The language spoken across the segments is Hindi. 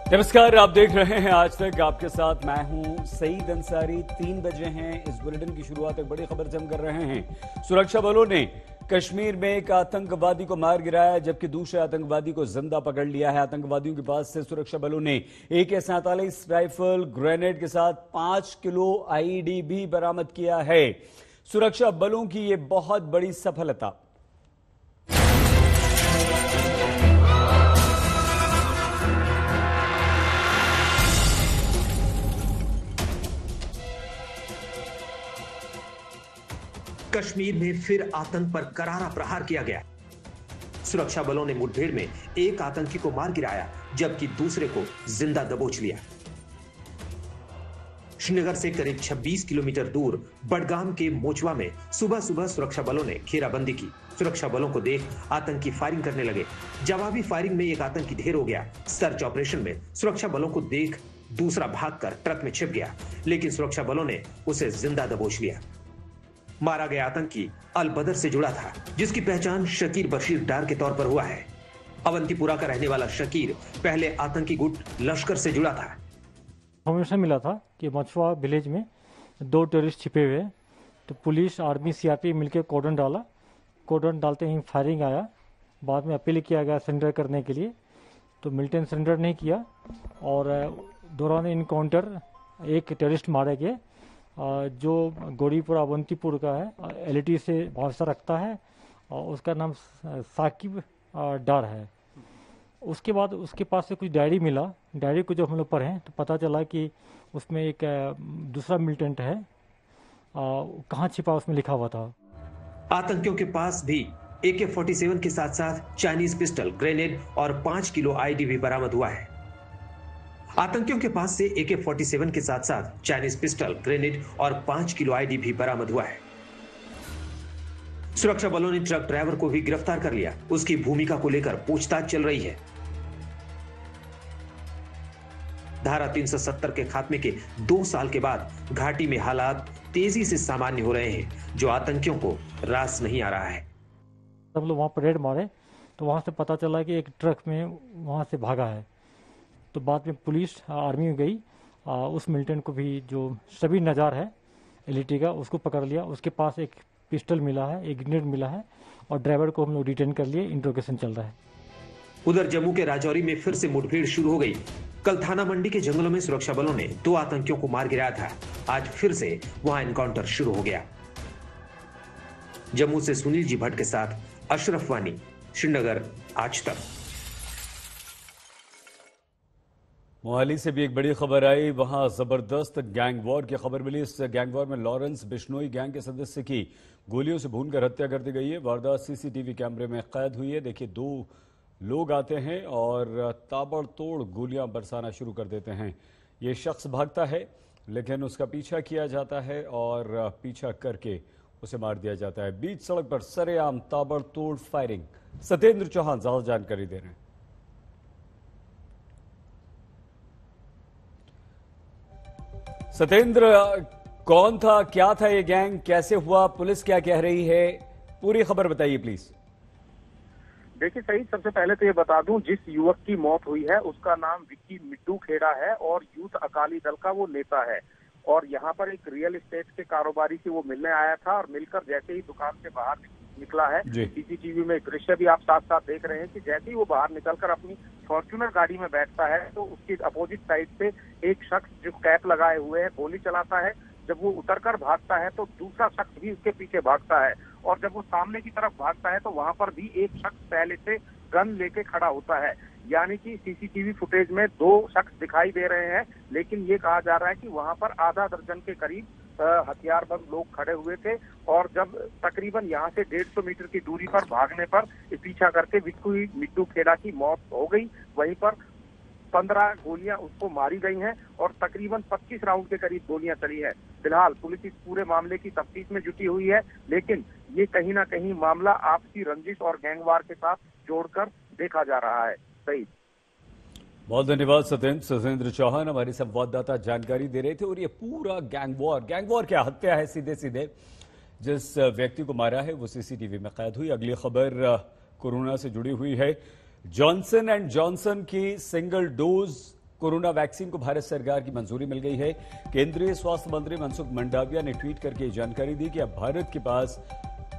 नमस्कार, आप देख रहे हैं आज तक। आपके साथ मैं हूं सईद अंसारी। 3 बजे हैं। इस बुलेटिन की शुरुआत एक बड़ी खबर से हम कर रहे हैं। सुरक्षा बलों ने कश्मीर में एक आतंकवादी को मार गिराया, जबकि दूसरे आतंकवादी को जिंदा पकड़ लिया है। आतंकवादियों के पास से सुरक्षा बलों ने AK-47 राइफल ग्रेनेड के साथ 5 किलो IED भी बरामद किया है। सुरक्षा बलों की यह बहुत बड़ी सफलता। कश्मीर में फिर आतंक पर करारा प्रहार किया गया। सुरक्षा बलों ने मुठभेड़ में एक आतंकी को मार गिराया, जबकि दूसरे को जिंदा दबोच लिया। श्रीनगर से करीब 26 किलोमीटर दूर बडगाम के मोचवा में सुबह सुबह सुरक्षा बलों ने घेराबंदी की। सुरक्षा बलों को देख आतंकी फायरिंग करने लगे। जवाबी फायरिंग में एक आतंकी ढेर हो गया। सर्च ऑपरेशन में सुरक्षा बलों को देख दूसरा भागकर ट्रक में छिप गया, लेकिन सुरक्षा बलों ने उसे जिंदा दबोच लिया। मारा गया आतंकी अल बदर से जुड़ा था, जिसकी पहचान शकीर बशीर डार के तौर पर हुआ है। अवंतीपुरा का रहने वाला शकीर पहले आतंकी गुट लश्कर से जुड़ा था। इन्फॉर्मेशन मिला था कि मछुआ विलेज में 2 टेररिस्ट छिपे हुए हैं, तो पुलिस, आर्मी, CRP मिलकर कॉर्डन डाला। कॉर्डन डालते ही फायरिंग आया। बाद में अपील किया गया सरेंडर करने के लिए, तो मिलिटेंट सरेंडर नहीं किया और दौरान इनकाउंटर एक टेररिस्ट मारे गए, जो गोरीपुरा अवंतीपुर का है। LT से वास्ता रखता है और उसका नाम साकिब डार है। उसके बाद उसके पास से कुछ डायरी मिला। डायरी को जब हम लोग पढ़ें तो पता चला कि उसमें एक दूसरा मिलिटेंट है, कहाँ छिपा उसमें लिखा हुआ था। आतंकियों के पास भी AK-47 के साथ साथ चाइनीज पिस्टल, ग्रेनेड और 5 किलो IED भी बरामद हुआ है। आतंकियों के पास से AK-47 के साथ साथ चाइनीज पिस्टल, ग्रेनेड और 5 किलो IED भी बरामद हुआ है। सुरक्षा बलों ने ट्रक ड्राइवर को भी गिरफ्तार कर लिया। उसकी भूमिका को लेकर पूछताछ चल रही है। धारा 370 के खात्मे के 2 साल के बाद घाटी में हालात तेजी से सामान्य हो रहे हैं, जो आतंकियों को रास नहीं आ रहा है। सब लोग वहां पर रेड मारे तो वहां से पता चला कि एक ट्रक में वहां से भागा है। तो बाद में पुलिस, आर्मी में गई, उस मिलिटेंट को भी, जो सभी नजार है LT का, उसको पकड़ लिया। उसके पास एक पिस्टल मिला है, एक ग्रेनेड मिला है और ड्राइवर को हम लोग डिटेन कर लिए। इंट्रोगेशन चल रहा है। उधर जम्मू के राजौरी में फिर से मुठभेड़ शुरू हो गई। कल थाना मंडी के जंगलों में सुरक्षा बलों ने 2 आतंकियों को मार गिराया था। आज फिर से वहां एनकाउंटर शुरू हो गया। जम्मू से सुनील जी भट्ट के साथ अशरफ वानी, श्रीनगर, आज तक। मोहाली से भी एक बड़ी खबर आई। वहां जबरदस्त गैंग वॉर की खबर मिली। इस गैंग वॉर में लॉरेंस बिश्नोई गैंग के सदस्य की गोलियों से भूनकर हत्या कर दी गई है। वारदात CCTV कैमरे में कैद हुई है। देखिए, 2 लोग आते हैं और ताबड़तोड़ गोलियां बरसाना शुरू कर देते हैं। ये शख्स भागता है, लेकिन उसका पीछा किया जाता है और पीछा करके उसे मार दिया जाता है। बीच सड़क पर सरेआम ताबड़तोड़ फायरिंग। सत्येंद्र चौहान ज्यादा जानकारी दे रहे हैं। सत्येंद्र, कौन था, क्या था ये गैंग, कैसे हुआ, पुलिस क्या कह रही है, पूरी खबर बताइए प्लीज। देखिए सही, सबसे पहले तो ये बता दूं, जिस युवक की मौत हुई है उसका नाम विक्की मिट्टू खेड़ा है और यूथ अकाली दल का वो नेता है। और यहाँ पर एक रियल एस्टेट के कारोबारी से वो मिलने आया था और मिलकर जैसे ही दुकान से बाहर निकला है, CCTV में एक दृश्य भी आप साथ साथ देख रहे हैं कि जैसे ही वो बाहर निकलकर अपनी फॉर्च्यूनर गाड़ी में बैठता है तो उसकी अपोजिट साइड से एक शख्स जो कैप लगाए हुए है गोली चलाता है। जब वो उतरकर भागता है तो दूसरा शख्स भी उसके पीछे भागता है और जब वो सामने की तरफ भागता है तो वहां पर भी एक शख्स पहले से गन लेके खड़ा होता है। यानी कि CCTV फुटेज में 2 शख्स दिखाई दे रहे हैं, लेकिन ये कहा जा रहा है कि वहां पर आधा दर्जन के करीब हथियारबंद लोग खड़े हुए थे। और जब तकरीबन यहाँ से 150 मीटर की दूरी पर भागने पर पीछा करके विक्की मिट्टू खेड़ा की मौत हो गई। वहीं पर 15 गोलियां उसको मारी गई हैं और तकरीबन 25 राउंड के करीब गोलियां चली हैं। फिलहाल पुलिस इस पूरे मामले की तफ्तीश में जुटी हुई है, लेकिन ये कहीं ना कहीं मामला आपसी रंजिश और गैंगवार के साथ जोड़कर देखा जा रहा है। सही, बहुत धन्यवाद सत्येंद्र चौहान हमारे संवाददाता जानकारी दे रहे थे। और ये पूरा गैंग वॉर क्या हत्या है, सीधे सीधे जिस व्यक्ति को मारा है वो CCTV में कैद हुई। अगली खबर कोरोना से जुड़ी हुई है। जॉनसन एंड जॉनसन की सिंगल डोज कोरोना वैक्सीन को भारत सरकार की मंजूरी मिल गई है। केंद्रीय स्वास्थ्य मंत्री मनसुख मंडाविया ने ट्वीट करके जानकारी दी कि अब भारत के पास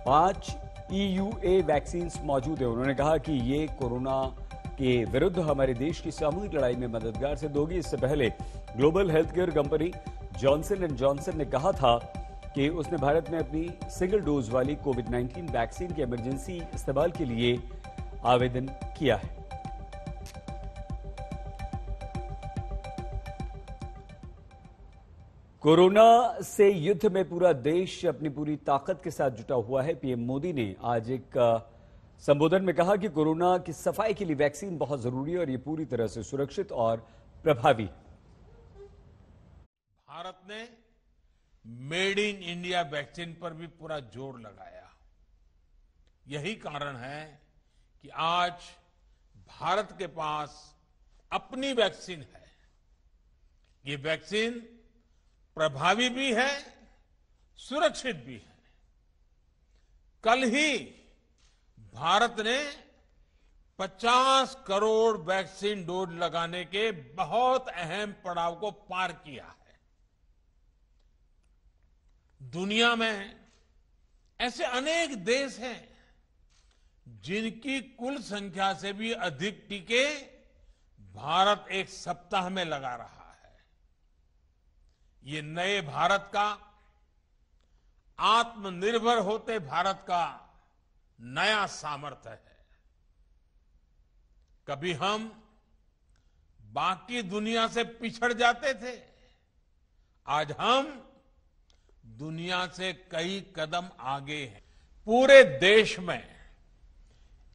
5 EUA वैक्सीन मौजूद है। उन्होंने कहा कि ये कोरोना के विरुद्ध हमारे देश की सामूहिक लड़ाई में मददगार सिद्ध होगी। इससे पहले global health care company Johnson and Johnson ने कहा था कि उसने भारत में अपनी सिंगल डोज वाली कोविड-19 वैक्सीन के इमरजेंसी इस्तेमाल के लिए आवेदन किया है। कोरोना से युद्ध में पूरा देश अपनी पूरी ताकत के साथ जुटा हुआ है। पीएम मोदी ने आज एक संबोधन में कहा कि कोरोना की सफाई के लिए वैक्सीन बहुत जरूरी है और ये पूरी तरह से सुरक्षित और प्रभावी। भारत ने मेड इन इंडिया वैक्सीन पर भी पूरा जोर लगाया। यही कारण है कि आज भारत के पास अपनी वैक्सीन है। ये वैक्सीन प्रभावी भी है, सुरक्षित भी है। कल ही भारत ने 50 करोड़ वैक्सीन डोज लगाने के बहुत अहम पड़ाव को पार किया है। दुनिया में ऐसे अनेक देश हैं जिनकी कुल संख्या से भी अधिक टीके भारत एक सप्ताह में लगा रहा है। ये नए भारत का, आत्मनिर्भर होते भारत का नया सामर्थ्य है। कभी हम बाकी दुनिया से पिछड़ जाते थे, आज हम दुनिया से कई कदम आगे हैं। पूरे देश में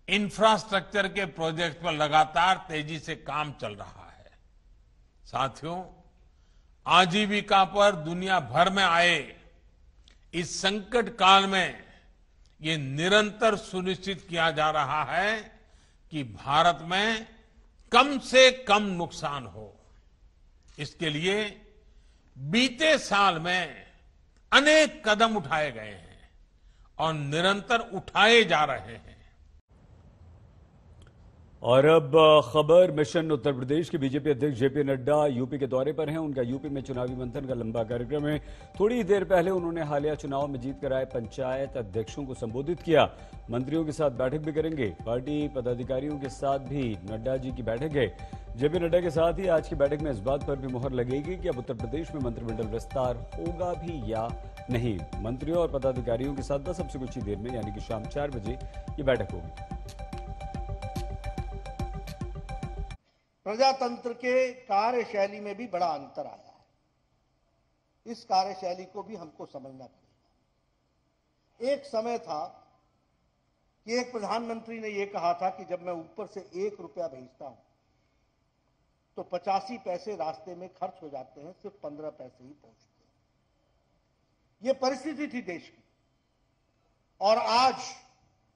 इंफ्रास्ट्रक्चर के प्रोजेक्ट पर लगातार तेजी से काम चल रहा है। साथियों, आजीविका पर दुनिया भर में आए इस संकट काल में ये निरंतर सुनिश्चित किया जा रहा है कि भारत में कम से कम नुकसान हो। इसके लिए बीते साल में अनेक कदम उठाए गए हैं और निरंतर उठाए जा रहे हैं। और अब खबर मिशन उत्तर प्रदेश के बीजेपी अध्यक्ष जेपी नड्डा यूपी के दौरे पर हैं। उनका यूपी में चुनावी मंथन का लंबा कार्यक्रम है। थोड़ी देर पहले उन्होंने हालिया चुनाव में जीत कर आए पंचायत अध्यक्षों को संबोधित किया। मंत्रियों के साथ बैठक भी करेंगे। पार्टी पदाधिकारियों के साथ भी नड्डा जी की बैठक है। जेपी नड्डा के साथ ही आज की बैठक में इस बात पर भी मुहर लगेगी कि अब उत्तर प्रदेश में मंत्रिमंडल विस्तार होगा भी या नहीं। मंत्रियों और पदाधिकारियों के साथ बस अब से कुछ ही देर में यानी कि शाम 4 बजे ये बैठक होगी। प्रजातंत्र के कार्यशैली में भी बड़ा अंतर आया है। इस कार्यशैली को भी हमको समझना पड़ेगा। एक समय था कि एक प्रधानमंत्री ने यह कहा था कि जब मैं ऊपर से 1 रुपया भेजता हूं तो 85 पैसे रास्ते में खर्च हो जाते हैं, सिर्फ 15 पैसे ही पहुंचते हैं। यह परिस्थिति थी देश की। और आज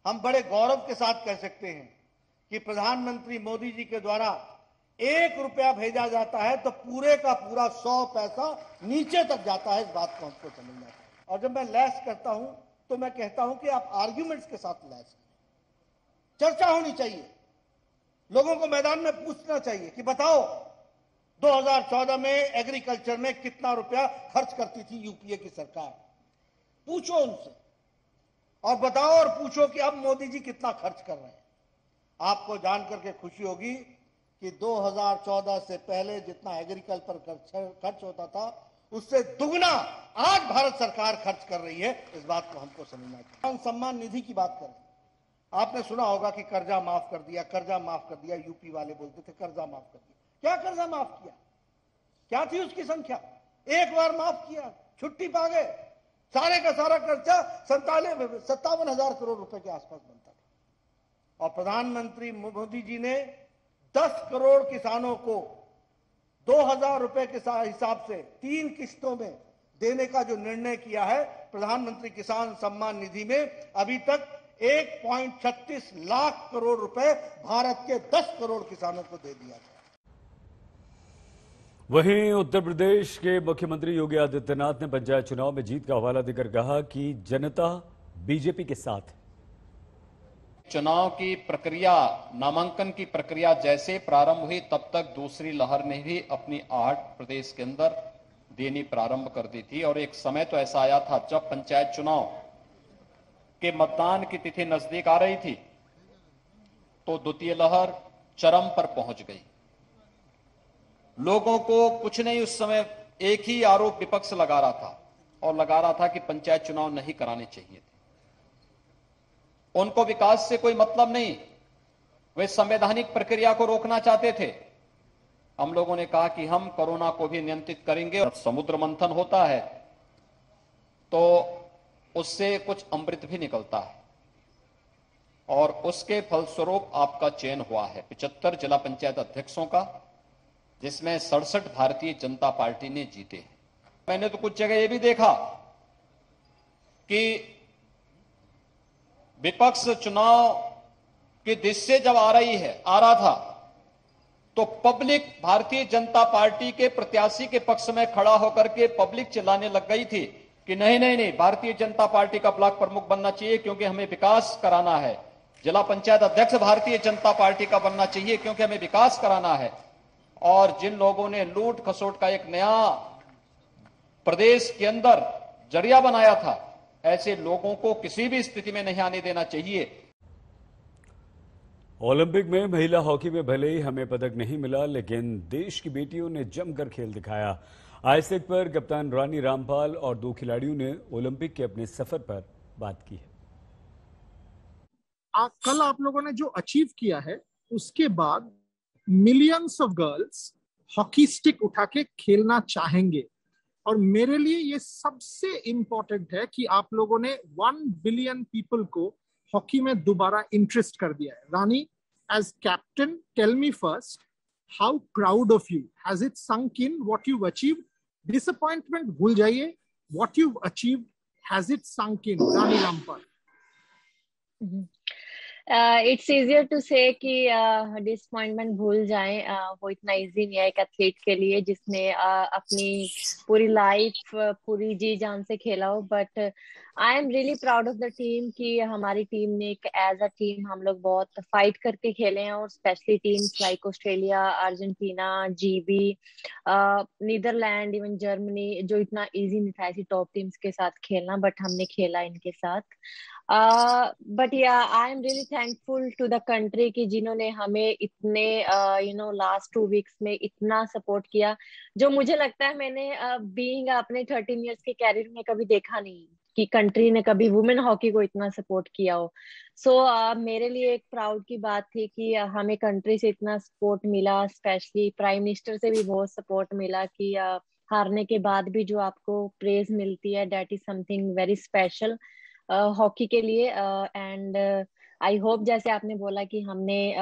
हम बड़े गौरव के साथ कह सकते हैं कि प्रधानमंत्री मोदी जी के द्वारा 1 रुपया भेजा जाता है तो पूरे का पूरा 100 पैसा नीचे तक जाता है। इस बात को हमको समझना चाहिए। और जब मैं लैस करता हूं तो मैं कहता हूं कि आप आर्ग्यूमेंट्स के साथ लैस करें, चर्चा होनी चाहिए। लोगों को मैदान में पूछना चाहिए कि बताओ 2014 में एग्रीकल्चर में कितना रुपया खर्च करती थी यूपीए की सरकार। पूछो उनसे और बताओ और पूछो कि अब मोदी जी कितना खर्च कर रहे हैं। आपको जान करके खुशी होगी कि 2014 से पहले जितना एग्रीकल्चर पर खर्च होता था उससे दुगना आज भारत सरकार खर्च कर रही है। इस बात को हमको समझना चाहिए। किसान सम्मान निधि की बात करें, आपने सुना होगा कि कर्जा माफ कर दिया, कर्जा माफ कर दिया। यूपी वाले बोलते थे कर्जा माफ कर दिया। क्या कर्जा माफ किया? क्या थी उसकी संख्या? एक बार माफ किया, छुट्टी पा गए। सारे का सारा कर्जा 57,000 करोड़ रुपए के आसपास बनता था। और प्रधानमंत्री मोदी जी ने 10 करोड़ किसानों को 2,000 रुपए के हिसाब से 3 किस्तों में देने का जो निर्णय किया है, प्रधानमंत्री किसान सम्मान निधि में अभी तक 1.36 लाख करोड़ रुपए भारत के 10 करोड़ किसानों को दे दिया गया। वहीं उत्तर प्रदेश के मुख्यमंत्री योगी आदित्यनाथ ने पंचायत चुनाव में जीत का हवाला देकर कहा कि जनता बीजेपी के साथ है। चुनाव की प्रक्रिया, नामांकन की प्रक्रिया जैसे प्रारंभ हुई तब तक दूसरी लहर ने भी अपनी आहट प्रदेश के अंदर देनी प्रारंभ कर दी थी। और एक समय तो ऐसा आया था जब पंचायत चुनाव के मतदान की तिथि नजदीक आ रही थी तो द्वितीय लहर चरम पर पहुंच गई। लोगों को कुछ नहीं, उस समय एक ही आरोप विपक्ष लगा रहा था और लगा रहा था कि पंचायत चुनाव नहीं कराने चाहिए थे। उनको विकास से कोई मतलब नहीं, वे संवैधानिक प्रक्रिया को रोकना चाहते थे। हम लोगों ने कहा कि हम कोरोना को भी नियंत्रित करेंगे। और समुद्र मंथन होता है तो उससे कुछ अमृत भी निकलता है और उसके फलस्वरूप आपका चयन हुआ है 75 जिला पंचायत अध्यक्षों का, जिसमें 67 भारतीय जनता पार्टी ने जीते हैं। मैंने तो कुछ जगह यह भी देखा कि विपक्ष चुनाव की दृश्य जब आ रहा था तो पब्लिक भारतीय जनता पार्टी के प्रत्याशी के पक्ष में खड़ा होकर के पब्लिक चिल्लाने लग गई थी कि नहीं नहीं नहीं, भारतीय जनता पार्टी का ब्लॉक प्रमुख बनना चाहिए क्योंकि हमें विकास कराना है। जिला पंचायत अध्यक्ष भारतीय जनता पार्टी का बनना चाहिए क्योंकि हमें विकास कराना है। और जिन लोगों ने लूट खसोट का एक नया प्रदेश के अंदर जरिया बनाया था, ऐसे लोगों को किसी भी स्थिति में नहीं आने देना चाहिए। ओलंपिक में महिला हॉकी में भले ही हमें पदक नहीं मिला, लेकिन देश की बेटियों ने जमकर खेल दिखाया। आईसेक पर कप्तान रानी रामपाल और 2 खिलाड़ियों ने ओलंपिक के अपने सफर पर बात की है। कल आप लोगों ने जो अचीव किया है उसके बाद millions of girls hockey stick उठा के खेलना चाहेंगे और मेरे लिए ये सबसे इंपॉर्टेंट है कि आप लोगों ने 1 बिलियन पीपल को हॉकी में दोबारा इंटरेस्ट कर दिया है। Rani, as captain, tell me first, how proud of you, has it sunk in what you've achieved? Disappointment भूल जाइए, what you've achieved, has it sunk in? Rani Rampal. It's easier to say कि डिसअपॉइंटमेंट भूल जाएं, वो इतना इजी नहीं है एक एथलीट के लिए जिसने अपनी पूरी लाइफ पूरी जी जान से खेला हो। But I am really proud of the team कि हमारी टीम ने एक एज अ टीम हम लोग बहुत फाइट करके खेले हैं और specially teams like Australia, Argentina, GB, Netherland, even Germany, जो इतना इजी नहीं था ऐसी टॉप टीम्स के साथ खेलना, बट हमने खेला इनके साथ। बट या I am really thankful to the country कि जिन्होंने हमें इतने लास्ट 2 वीक्स में इतना सपोर्ट किया, जो मुझे लगता है मैंने बीइंग अपने 13 इयर्स के कैरियर में कभी देखा नहीं कि कंट्री ने कभी वुमेन हॉकी को इतना सपोर्ट किया हो। सो मेरे लिए एक प्राउड की बात थी कि हमें कंट्री से इतना सपोर्ट मिला, स्पेशली प्राइम मिनिस्टर से भी बहुत सपोर्ट मिला कि हारने के बाद भी जो आपको प्रेज मिलती है, that is something very special hockey के लिए। एंड आई होप जैसे आपने बोला कि हमने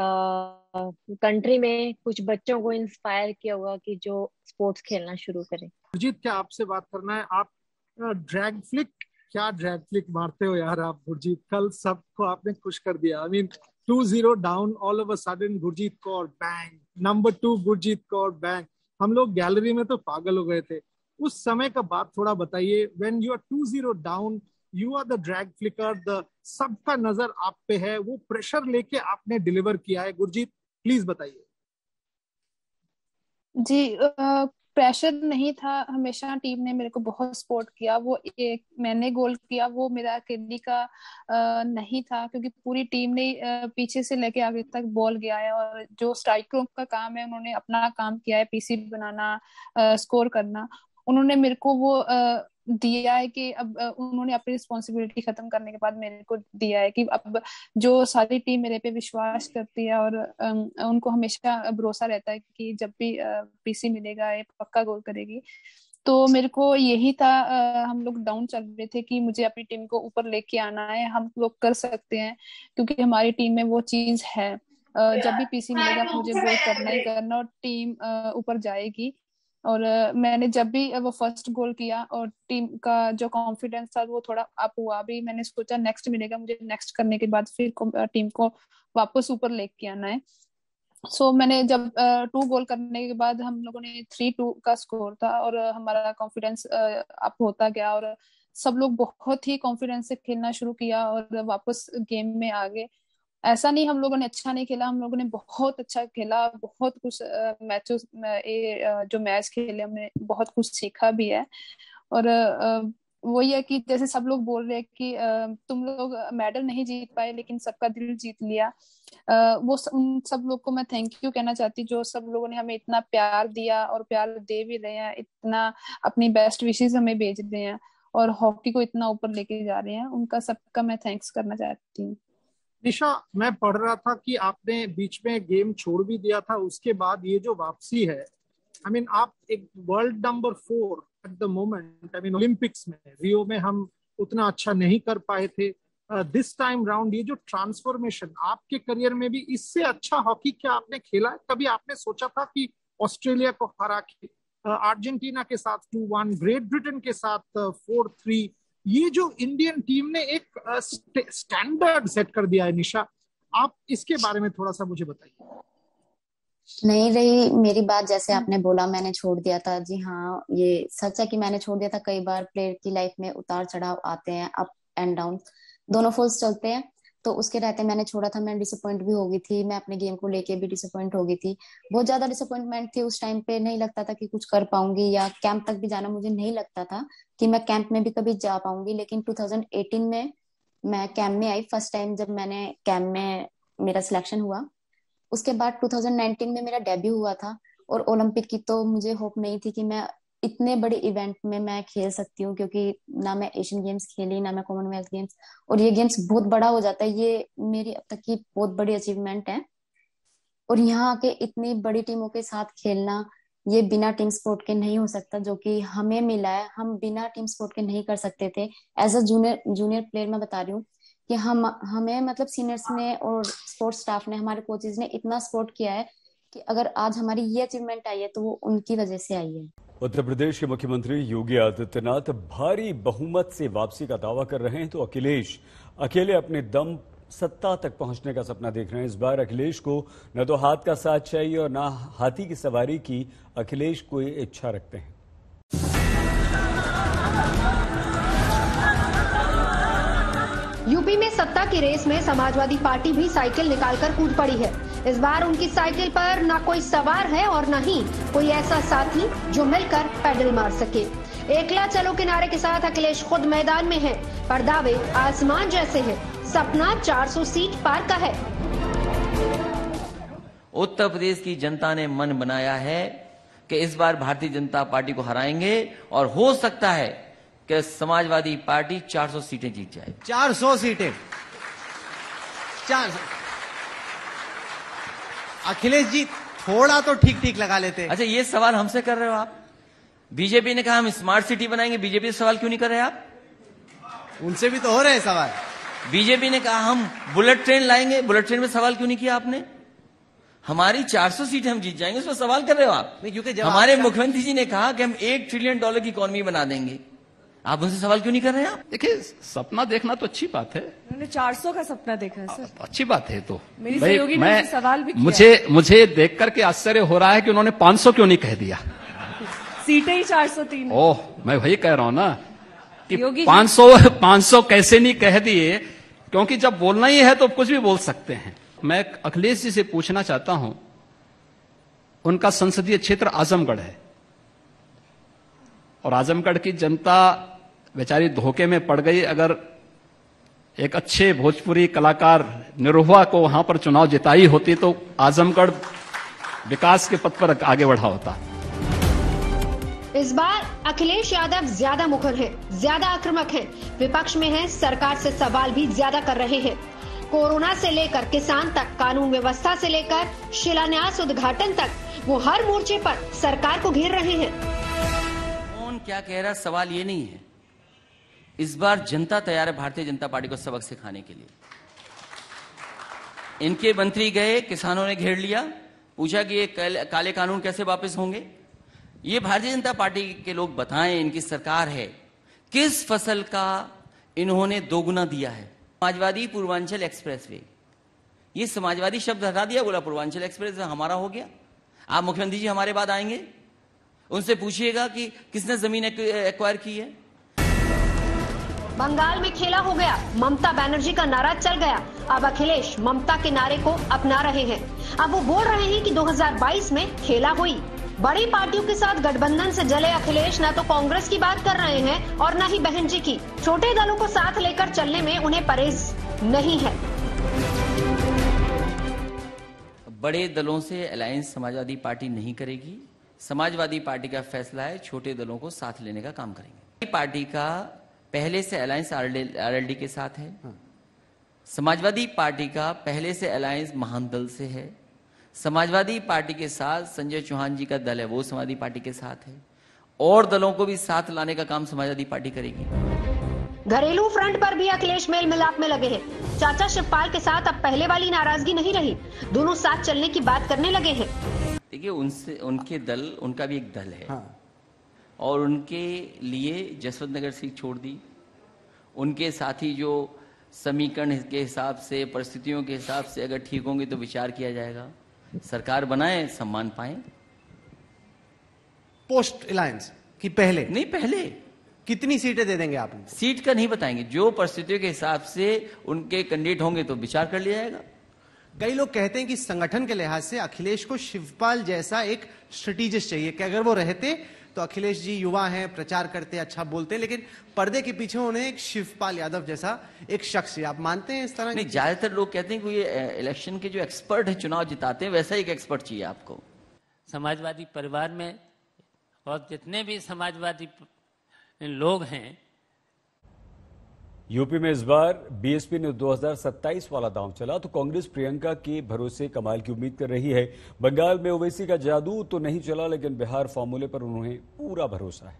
कंट्री में कुछ बच्चों को इंस्पायर किया होगा कि जो स्पोर्ट्स खेलना शुरू करें। गुरजीत, क्या आपसे बात करना है? आप ड्रैग फ्लिक, क्या ड्रैग फ्लिक मारते हो यार आप गुरजीत। कल सबको आपने खुश कर दिया। I mean 2-0 down, all of a sudden Gurjeet Kaur bang, number 2 Gurjeet Kaur bang. हम लोग गैलरी में तो पागल हो गए थे। उस समय का बात थोड़ा बताइए। When you are 2-0 down, you are the drag flicker, सबका नजर आप पे है, वो प्रेशर लेके आपने डिलीवर किया है। गुरजीत, प्लीज बताइए। जी, प्रेशर नहीं था। हमेशा टीम ने मेरे को बहुत सपोर्ट किया। वो एक मैंने गोल किया वो मेरा अकेली का नहीं था, क्योंकि पूरी टीम ने पीछे से लेके आगे तक बॉल गया है और जो स्ट्राइकरों का काम है उन्होंने अपना काम किया है, पीसी बनाना, स्कोर करना। उन्होंने मेरे को वो दिया है कि अब उन्होंने अपनी रिस्पॉन्सिबिलिटी खत्म करने के बाद मेरे को दिया है कि अब जो सारी टीम मेरे पे विश्वास करती है और उनको हमेशा भरोसा रहता है कि जब भी पीसी मिलेगा ये पक्का गोल करेगी। तो मेरे को यही था, हम लोग डाउन चल रहे थे कि मुझे अपनी टीम को ऊपर लेके आना है, हम लोग कर सकते हैं क्योंकि हमारी टीम में वो चीज है। जब भी पीसी मिलेगा मुझे गोल करना ही करना और टीम ऊपर जाएगी। और मैंने जब भी वो फर्स्ट गोल किया और टीम का जो कॉन्फिडेंस था वो थोड़ा अप हुआ भी। मैंने सोचा नेक्स्ट मिलेगा मुझे, नेक्स्ट करने के बाद फिर टीम को वापस ऊपर लेके आना है। सो मैंने जब 2 गोल करने के बाद हम लोगों ने 3-2 का स्कोर था और हमारा कॉन्फिडेंस अप होता गया और सब लोग बहुत ही कॉन्फिडेंस से खेलना शुरू किया और वापस गेम में आ गए। ऐसा नहीं हम लोगों ने अच्छा नहीं खेला, हम लोगों ने बहुत अच्छा खेला, बहुत कुछ मैचों जो मैच खेले हमने बहुत कुछ सीखा भी है। और वही है कि जैसे सब लोग बोल रहे हैं कि तुम लोग मेडल नहीं जीत पाए लेकिन सबका दिल जीत लिया, उन सब लोग को मैं थैंक यू कहना चाहती, जो सब लोगों ने हमें इतना प्यार दिया और प्यार दे भी रहे हैं, इतना अपनी बेस्ट विशेस हमें भेज रहे हैं और हॉकी को इतना ऊपर लेके जा रहे हैं, उनका सबका मैं थैंक्स करना चाहती हूँ। निशा, मैं पढ़ रहा था कि आपने बीच में गेम छोड़ भी दिया था, उसके बाद ये जो वापसी है, आप एक world number 4 at the moment, Olympics में रियो में हम उतना अच्छा नहीं कर पाए थे, दिस टाइम राउंड ये जो ट्रांसफॉर्मेशन आपके करियर में भी, इससे अच्छा हॉकी क्या आपने खेला है? कभी आपने सोचा था कि ऑस्ट्रेलिया को हरा के, अर्जेंटीना के साथ 2-1, ग्रेट ब्रिटेन के साथ 4-3, ये जो इंडियन टीम ने एक स्टैंडर्ड सेट कर दिया है, निशा, आप इसके बारे में थोड़ा सा मुझे बताइए। नहीं रही मेरी बात, जैसे आपने बोला मैंने छोड़ दिया था, जी हाँ ये सच है कि मैंने छोड़ दिया था। कई बार प्लेयर की लाइफ में उतार चढ़ाव आते हैं, अप एंड डाउन दोनों फोर्स चलते हैं, तो उसके रहते मैंने छोड़ा था। मैं डिसअपॉइंट भी हो गई थी, मैं अपने गेम को लेके भी डिसअपॉइंट हो गई थी, बहुत ज्यादा डिसअपॉइंटमेंट थी उस टाइम पे। नहीं लगता था कि कुछ कर पाऊंगी, या कैंप तक भी जाना मुझे नहीं लगता था कि मैं कैंप में भी कभी जा पाऊंगी। लेकिन 2018 में मैं कैंप में आई, फर्स्ट टाइम जब मैंने कैंप में मेरा सिलेक्शन हुआ। उसके बाद 2019 में मेरा डेब्यू हुआ था, और ओलंपिक की तो मुझे होप नहीं थी कि मैं इतने बड़े इवेंट में मैं खेल सकती हूँ, क्योंकि ना मैं एशियन गेम्स खेली, ना मैं कॉमनवेल्थ गेम्स, और ये गेम्स बहुत बड़ा हो जाता है। ये मेरी अब तक की बहुत बड़ी अचीवमेंट है, और यहाँ आके इतनी बड़ी टीमों के साथ खेलना, ये बिना टीम स्पोर्ट के नहीं हो सकता, जो कि हमें मिला है। हम बिना टीम स्पोर्ट के नहीं कर सकते थे। एज अ जूनियर प्लेयर मैं बता रही हूँ कि हमें सीनियर्स ने और स्पोर्ट्स स्टाफ ने, हमारे कोचेज ने इतना सपोर्ट किया है कि अगर आज हमारी ये अचीवमेंट आई है तो वो उनकी वजह से आई है। उत्तर प्रदेश के मुख्यमंत्री योगी आदित्यनाथ भारी बहुमत से वापसी का दावा कर रहे हैं, तो अखिलेश अकेले अपने दम सत्ता तक पहुंचने का सपना देख रहे हैं। इस बार अखिलेश को न तो हाथ का साथ चाहिए और न हाथी की सवारी की अखिलेश कोई इच्छा रखते हैं। यूपी में सत्ता की रेस में समाजवादी पार्टी भी साइकिल निकालकर कूद पड़ी है। इस बार उनकी साइकिल पर न कोई सवार है और न ही कोई ऐसा साथी जो मिलकर पैडल मार सके। एकला चलो किनारे के साथ अखिलेश खुद मैदान में है, पर दावे आसमान जैसे हैं। सपना 400 सीट पार का है। उत्तर प्रदेश की जनता ने मन बनाया है कि इस बार भारतीय जनता पार्टी को हराएंगे, और हो सकता है कि समाजवादी पार्टी 400 सीटें जीत जाए। 400 सीटें, 400। अखिलेश जी थोड़ा तो ठीक ठीक लगा लेते। अच्छा, ये सवाल हमसे कर रहे हो आप? बीजेपी ने कहा हम स्मार्ट सिटी बनाएंगे, बीजेपी से सवाल क्यों नहीं कर रहे आप? उनसे भी तो हो रहे हैं सवाल। बीजेपी ने कहा हम बुलेट ट्रेन लाएंगे, बुलेट ट्रेन में सवाल क्यों नहीं किया आपने? हमारी 400 सीटें हम जीत जाएंगे, उसमें सवाल कर रहे हो आप? क्योंकि हमारे मुख्यमंत्री जी ने कहा कि हम $1 ट्रिलियन की इकोनॉमी बना देंगे, आप उनसे सवाल क्यों नहीं कर रहे हैं? आप देखिए, सपना देखना तो अच्छी बात है, उन्होंने 400 का सपना देखा है सर, अच्छी बात है। तो मेरी सहयोगी ने सवाल भी किया। मुझे देख करके आश्चर्य हो रहा है कि उन्होंने 500 क्यों नहीं कह दिया। सीटें ही 403। ओह, मैं वही कह रहा हूं ना कि 500 कैसे नहीं कह दिए, क्योंकि जब बोलना ही है तो कुछ भी बोल सकते हैं। मैं अखिलेश जी से पूछना चाहता हूं, उनका संसदीय क्षेत्र आजमगढ़ है, और आजमगढ़ की जनता बेचारी धोखे में पड़ गई। अगर एक अच्छे भोजपुरी कलाकार निरुआ को वहां पर चुनाव जिताई होती तो आजमगढ़ विकास के पथ पर आगे बढ़ा होता। इस बार अखिलेश यादव ज्यादा मुखर हैं, ज्यादा आक्रामक हैं, विपक्ष में हैं, सरकार से सवाल भी ज्यादा कर रहे हैं। कोरोना से लेकर किसान तक, कानून व्यवस्था से लेकर शिलान्यास उद्घाटन तक, वो हर मोर्चे पर सरकार को घेर रहे हैं। कौन क्या कह रहा, सवाल ये नहीं है। इस बार जनता तैयार है भारतीय जनता पार्टी को सबक सिखाने के लिए। इनके मंत्री गए, किसानों ने घेर लिया, पूछा कि ये काले कानून कैसे वापस होंगे। ये भारतीय जनता पार्टी के लोग बताएं, इनकी सरकार है, किस फसल का इन्होंने दोगुना दिया है। समाजवादी पूर्वांचल एक्सप्रेसवे, ये समाजवादी शब्द हटा दिया, बोला पूर्वांचल एक्सप्रेस हमारा हो गया। आप मुख्यमंत्री जी हमारे बाद आएंगे, उनसे पूछिएगा कि किसने जमीन एक्वायर की है। बंगाल में खेला हो गया, ममता बनर्जी का नारा चल गया। अब अखिलेश ममता के नारे को अपना रहे हैं। अब वो बोल रहे हैं कि 2022 में खेला हुई। बड़ी पार्टियों के साथ गठबंधन से जले अखिलेश न तो कांग्रेस की बात कर रहे हैं और न ही बहन जी की। छोटे दलों को साथ लेकर चलने में उन्हें परहेज नहीं है। बड़े दलों से अलायंस समाजवादी पार्टी नहीं करेगी। समाजवादी पार्टी का फैसला है, छोटे दलों को साथ लेने का काम करेंगे। पार्टी का पहले से अलायंस आरएलडी के साथ है। समाजवादी पार्टी का पहले से अलायंस महान दल से है। समाजवादी पार्टी के साथ संजय चौहान जी का दल है, वो समाजवादी पार्टी के साथ है। और दलों को भी साथ लाने का काम समाजवादी पार्टी करेगी। घरेलू फ्रंट पर भी अखिलेश मेल मिलाप में लगे हैं। चाचा शिवपाल के साथ अब पहले वाली नाराजगी नहीं रही, दोनों साथ चलने की बात करने लगे हैं। देखिए, उनके दल, उनका भी एक दल है। और उनके लिए जसवंत नगर सीट छोड़ दी। उनके साथी जो समीकरण के हिसाब से, परिस्थितियों के हिसाब से अगर ठीक होंगे तो विचार किया जाएगा। सरकार बनाए, सम्मान पाए। पोस्ट अलायंस की पहले नहीं, पहले कितनी सीटें दे देंगे आप? सीट का नहीं बताएंगे, जो परिस्थितियों के हिसाब से उनके कैंडिडेट होंगे तो विचार कर लिया जाएगा। कई लोग कहते हैं कि संगठन के लिहाज से अखिलेश को शिवपाल जैसा एक स्ट्रेटेजिस्ट चाहिए, कि अगर वो रहते तो अखिलेश जी युवा हैं, प्रचार करते, अच्छा बोलते, लेकिन पर्दे के पीछे उन्हें एक शिवपाल यादव जैसा एक शख्स है। आप मानते हैं इस तरह? नहीं, ज्यादातर लोग कहते हैं कि ये इलेक्शन के जो एक्सपर्ट है, चुनाव जिताते हैं, वैसा एक एक्सपर्ट चाहिए आपको। समाजवादी परिवार में और जितने भी समाजवादी लोग हैं, यूपी में इस बार बीएसपी ने 2027 वाला दांव चला तो कांग्रेस प्रियंका के भरोसे कमाल की उम्मीद कर रही है। बंगाल में ओवैसी का जादू तो नहीं चला, लेकिन बिहार फॉर्मूले पर उन्हें पूरा भरोसा है।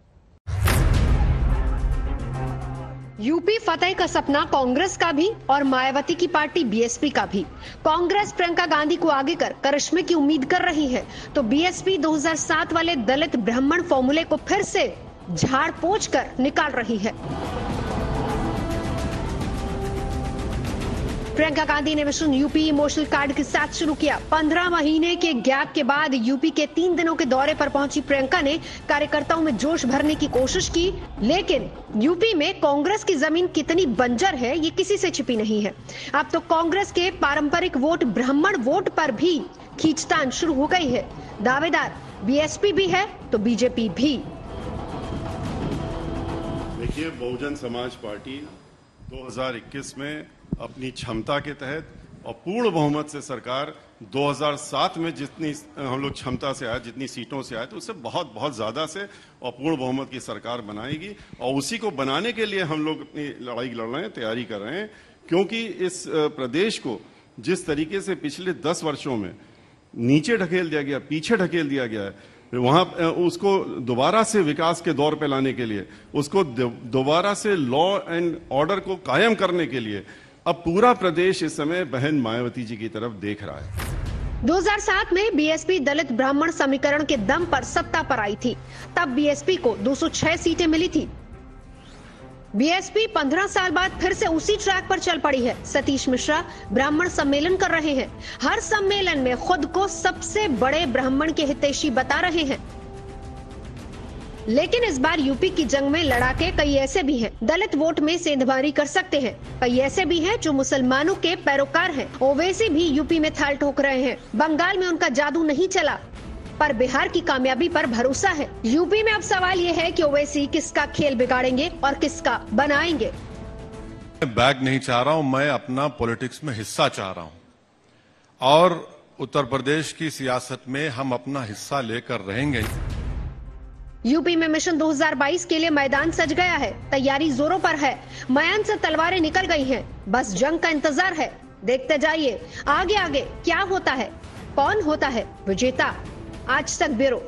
यूपी फतेह का सपना कांग्रेस का भी और मायावती की पार्टी बीएसपी का भी। कांग्रेस प्रियंका गांधी को आगे कर करिश्मे की उम्मीद कर रही है, तो बीएसपी 2007 वाले दलित ब्राह्मण फॉर्मूले को फिर से झाड़ पोंछ कर निकाल रही है। प्रियंका गांधी ने मिशन यूपी इमोशनल कार्ड के साथ शुरू किया। 15 महीने के गैप के बाद यूपी के 3 दिनों के दौरे पर पहुंची प्रियंका ने कार्यकर्ताओं में जोश भरने की कोशिश की, लेकिन यूपी में कांग्रेस की जमीन कितनी बंजर है ये किसी से छिपी नहीं है। अब तो कांग्रेस के पारंपरिक वोट ब्राह्मण वोट पर भी खींचतान शुरू हो गई है। दावेदार बीएसपी भी है तो बीजेपी भी। देखिए, बहुजन समाज पार्टी 2021 में अपनी क्षमता के तहत और पूर्ण बहुमत से सरकार 2007 में जितनी हम लोग क्षमता से आए, जितनी सीटों से आए, तो उससे बहुत बहुत ज्यादा से और पूर्ण बहुमत की सरकार बनाएगी। और उसी को बनाने के लिए हम लोग अपनी लड़ाई लड़ रहे हैं, तैयारी कर रहे हैं। क्योंकि इस प्रदेश को जिस तरीके से पिछले 10 वर्षों में नीचे ढकेल दिया गया, पीछे ढकेल दिया गया है, वहां उसको दोबारा से विकास के दौर पे लाने के लिए, उसको दोबारा से लॉ एंड ऑर्डर को कायम करने के लिए अब पूरा प्रदेश इस समय बहन मायावती जी की तरफ देख रहा है। 2007 में बीएसपी दलित ब्राह्मण समीकरण के दम पर सत्ता पर आई थी। तब बीएसपी को 206 सीटें मिली थी। बीएसपी 15 साल बाद फिर से उसी ट्रैक पर चल पड़ी है। सतीश मिश्रा ब्राह्मण सम्मेलन कर रहे हैं। हर सम्मेलन में खुद को सबसे बड़े ब्राह्मण के हितैषी बता रहे हैं। लेकिन इस बार यूपी की जंग में लड़ाके कई ऐसे भी हैं, दलित वोट में सेंधमारी कर सकते हैं। कई ऐसे भी हैं जो मुसलमानों के पैरोकार हैं। ओवैसी भी यूपी में थाल ठोक रहे हैं। बंगाल में उनका जादू नहीं चला, पर बिहार की कामयाबी पर भरोसा है। यूपी में अब सवाल ये है कि ओवैसी किसका खेल बिगाड़ेंगे और किसका बनाएंगे। मैं बैग नहीं चाह रहा हूं, मैं अपना पॉलिटिक्स में हिस्सा चाह रहा हूं और उत्तर प्रदेश की सियासत में हम अपना हिस्सा लेकर रहेंगे। यूपी में मिशन 2022 के लिए मैदान सज गया है। तैयारी जोरों पर है। मयान से तलवारें निकल गई हैं। बस जंग का इंतजार है। देखते जाइए आगे आगे क्या होता है, कौन होता है विजेता। आज तक ब्यूरो।